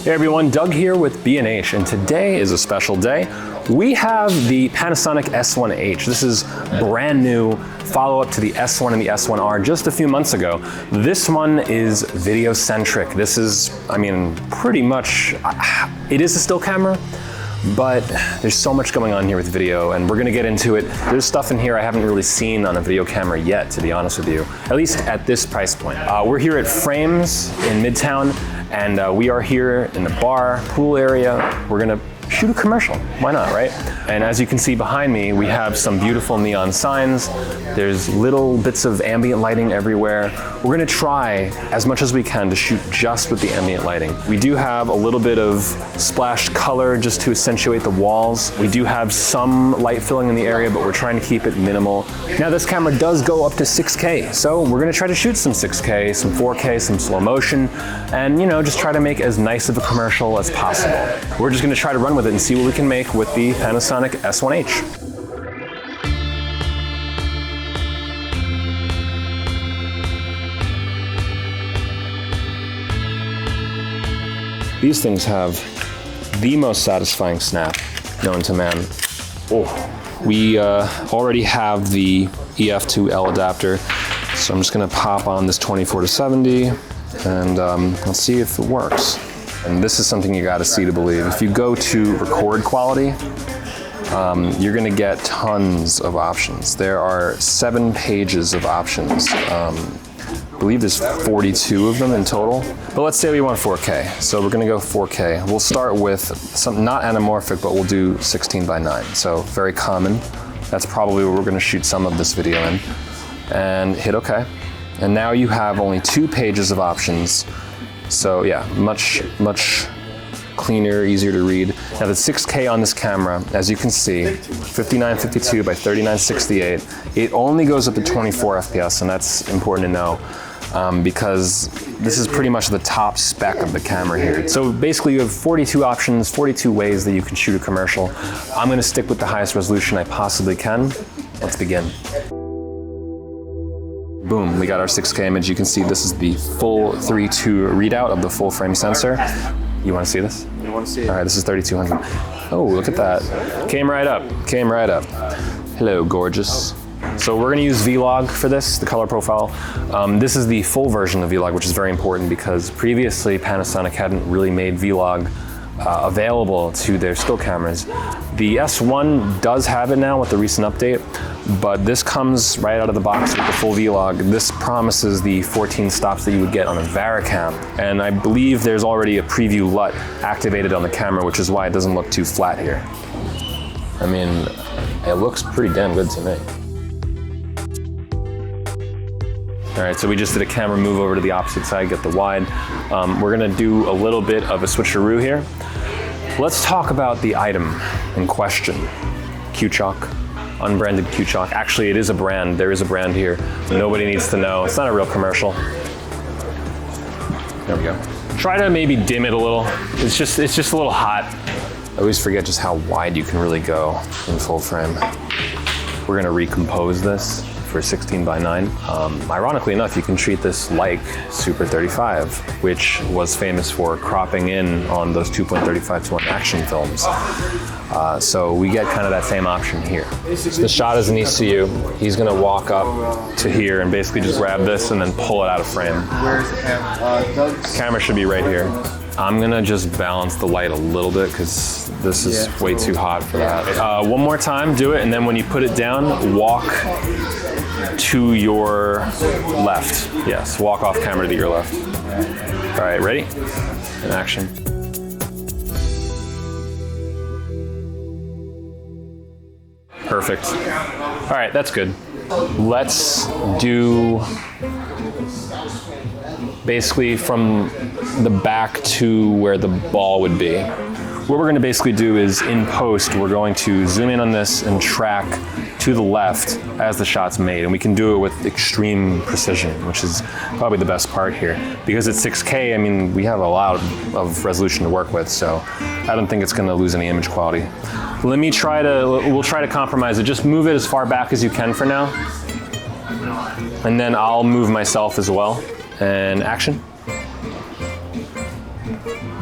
Hey everyone, Doug here with B&H, and today is a special day. We have the Panasonic S1H. This is brand new, follow-up to the S1 and the S1R just a few months ago. This one is video-centric. This is, pretty much, it is a still camera, but there's so much going on here with video, and we're gonna get into it. There's stuff in here I haven't really seen on a video camera yet, to be honest with you, at least at this price point. We're here at Frames in Midtown, and we are here in the bar, pool area. We're gonna shoot a commercial, why not, right? And as you can see behind me, we have some beautiful neon signs. There's little bits of ambient lighting everywhere. We're gonna try as much as we can to shoot just with the ambient lighting. We do have a little bit of splashed color just to accentuate the walls. We do have some light filling in the area, but we're trying to keep it minimal. Now this camera does go up to 6K, so we're gonna try to shoot some 6K, some 4K, some slow motion, and just try to make as nice of a commercial as possible. We're just gonna try to run with it and see what we can make with the Panasonic S1H. These things have the most satisfying snap known to man. Oh, we already have the EF2L adapter, so I'm just gonna pop on this 24-70 and let's see if it works. And this is something you gotta see to believe. If you go to record quality, you're gonna get tons of options. There are 7 pages of options. I believe there's 42 of them in total. But let's say we want 4K. So we're gonna go 4K. We'll start with some, not anamorphic, but we'll do 16:9. So very common. That's probably where we're gonna shoot some of this video in. And hit OK. And now you have only 2 pages of options. So yeah, much cleaner, easier to read. Now the 6K on this camera, as you can see, 5952 by 3968, it only goes up to 24 FPS, and that's important to know because this is pretty much the top spec of the camera here. So basically you have 42 options, 42 ways that you can shoot a commercial. I'm gonna stick with the highest resolution I possibly can. Let's begin. Boom, we got our 6K image. You can see this is the full 3.2 readout of the full frame sensor. You wanna see this? I wanna see it. All right, this is 3200. Oh, look at that. Came right up. Hello, gorgeous. So we're gonna use Vlog for this, the color profile. This is the full version of Vlog, which is very important because previously Panasonic hadn't really made Vlog available to their still cameras. The S1 does have it now with the recent update, but this comes right out of the box with the full Vlog. This promises the 14 stops that you would get on a Varicam, and I believe there's already a preview LUT activated on the camera, which is why it doesn't look too flat here. It looks pretty damn good to me. All right, so we just did a camera move over to the opposite side, get the wide. We're gonna do a little bit of a switcheroo here. Let's talk about the item in question. Q-Chalk, unbranded Q-Chalk. Actually, it is a brand. There is a brand here. Nobody needs to know. It's not a real commercial. There we go. Try to maybe dim it a little. It's just a little hot. I always forget just how wide you can really go in full frame. We're gonna recompose this for 16:9. Ironically enough, you can treat this like Super 35, which was famous for cropping in on those 2.35:1 action films. So we get kind of that same option here. So the shot is in ECU. He's gonna walk up to here and basically just grab this and then pull it out of frame. Where's the camera? The camera should be right here. I'm gonna just balance the light a little bit because this is way too hot for that. One more time, do it, and then when you put it down, walk to your left. Yes, walk off camera to your left. All right, ready? In action. Perfect. All right, that's good. Let's do basically from the back to where the ball would be. What we're gonna basically do is in post, we're going to zoom in on this and track to the left as the shot's made. And we can do it with extreme precision, which is probably the best part here. Because it's 6K, we have a lot of resolution to work with, so I don't think it's gonna lose any image quality. We'll try to compromise it. Just move it as far back as you can for now. And then I'll move myself as well. And action.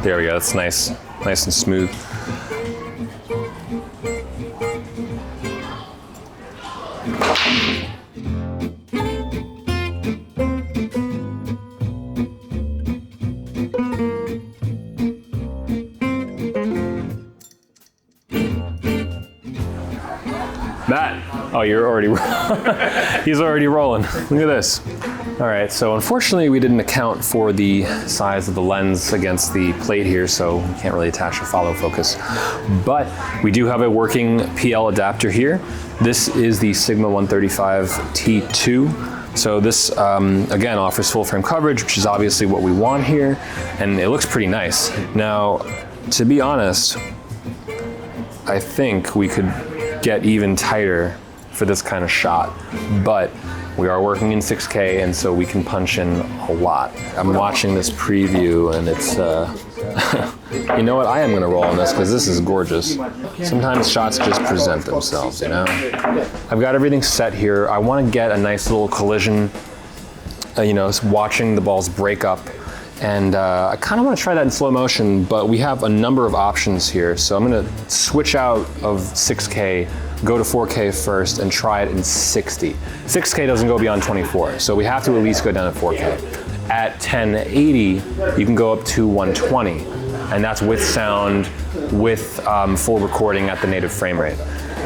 There we go, that's nice. Nice and smooth. Matt, oh, you're already, he's already rolling. Look at this. All right, so unfortunately we didn't account for the size of the lens against the plate here, so we can't really attach a follow focus. But we do have a working PL adapter here. This is the Sigma 135 T2. So this, again, offers full frame coverage, which is obviously what we want here, and it looks pretty nice. Now, to be honest, I think we could get even tighter for this kind of shot, but we are working in 6K, and so we can punch in a lot. I'm watching this preview, and it's, you know what, I am gonna roll on this because this is gorgeous. Sometimes shots just present themselves, you know? I've got everything set here. I wanna get a nice little collision, you know, watching the balls break up. And I kind of want to try that in slow motion, but we have a number of options here. So I'm going to switch out of 6K, go to 4K first, and try it in 60. 6K doesn't go beyond 24, so we have to at least go down to 4K. At 1080, you can go up to 120, and that's with sound, with full recording at the native frame rate.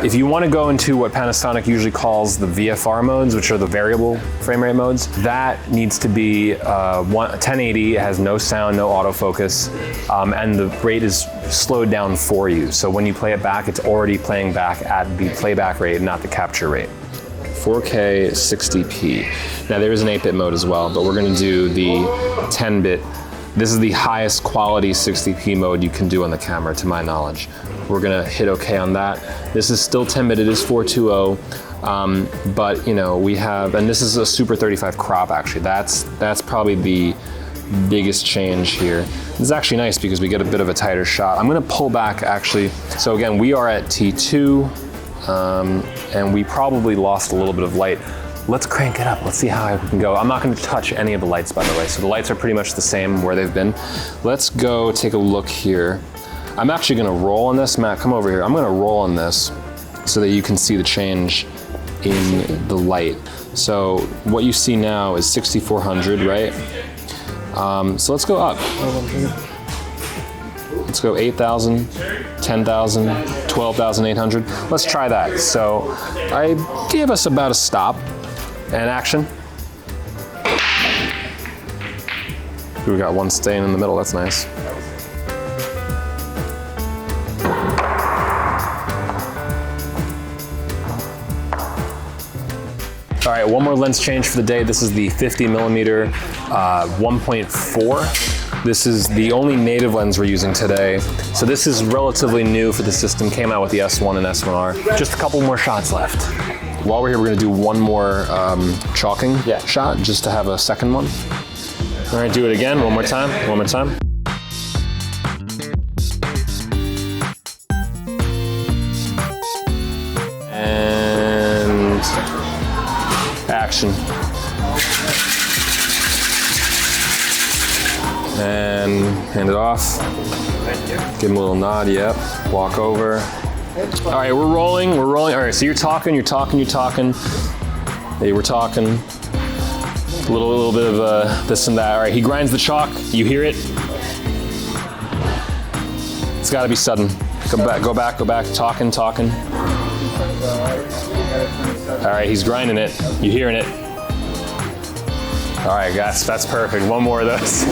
If you want to go into what Panasonic usually calls the VFR modes, which are the variable frame rate modes, that needs to be 1080. It has no sound, no autofocus, and the rate is slowed down for you. So when you play it back, it's already playing back at the playback rate, not the capture rate. 4K 60p. Now there is an 8-bit mode as well, but we're going to do the 10-bit. This is the highest quality 60p mode you can do on the camera, to my knowledge. We're gonna hit OK on that. This is still 10-bit, it is 420, but you know, we have, and this is a Super 35 crop actually. That's probably the biggest change here. This is actually nice because we get a bit of a tighter shot. I'm gonna pull back actually. So again, we are at T2, and we probably lost a little bit of light. Let's crank it up. Let's see how we can go. I'm not going to touch any of the lights, by the way. So the lights are pretty much the same where they've been. Let's go take a look here. I'm actually going to roll on this. Matt, come over here. I'm going to roll on this so that you can see the change in the light. So what you see now is 6400, right? So let's go up. Let's go 8,000, 10,000, 12,800. Let's try that. So I gave us about a stop. And action. We got one staying in the middle, that's nice. All right, one more lens change for the day. This is the 50mm 1.4. This is the only native lens we're using today. So this is relatively new for the system, came out with the S1 and S1R. Just a couple more shots left. While we're here, we're gonna do one more chalking shot, just to have a second one. All right, do it again, one more time, one more time. And action. And hand it off. Give him a little nod, yep. Walk over. All right, we're rolling. All right, so you're talking. Hey, we're talking. A little bit of this and that. All right, he grinds the chalk. You hear it? It's gotta be sudden. Go back, talking. All right, he's grinding it. You hearing it? All right, guys, that's perfect. One more of those.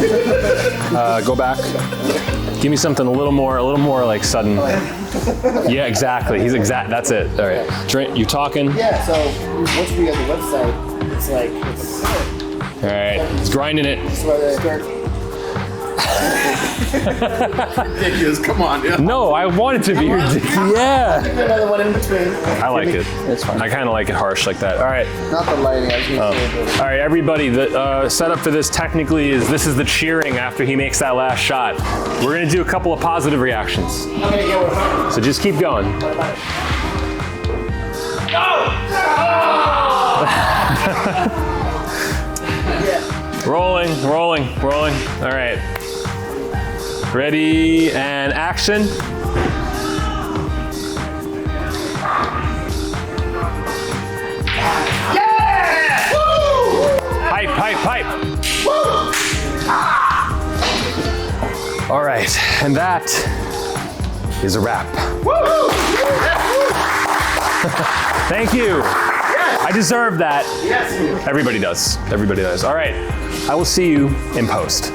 Go back. Give me something a little more like sudden. Yeah, exactly. That's it. All right. Trent, you talking? Yeah, so once we get the website, it's like, all right, he's grinding it. Ridiculous, come on. Yeah. No, I want it to be ridiculous. Yeah. Give me another one in between. I like it. It's fine. I kind of like it harsh like that. All right. Not the lighting, All right, everybody, the setup for this technically is this is the cheering after he makes that last shot. We're gonna do a couple of positive reactions. So just keep going. Rolling. All right. Ready and action. Yeah! Woo! Hype, hype, hype. Woo! All right, and that is a wrap. Woo! Thank you. Yes. I deserve that. Yes. Everybody does. Everybody does. All right, I will see you in post.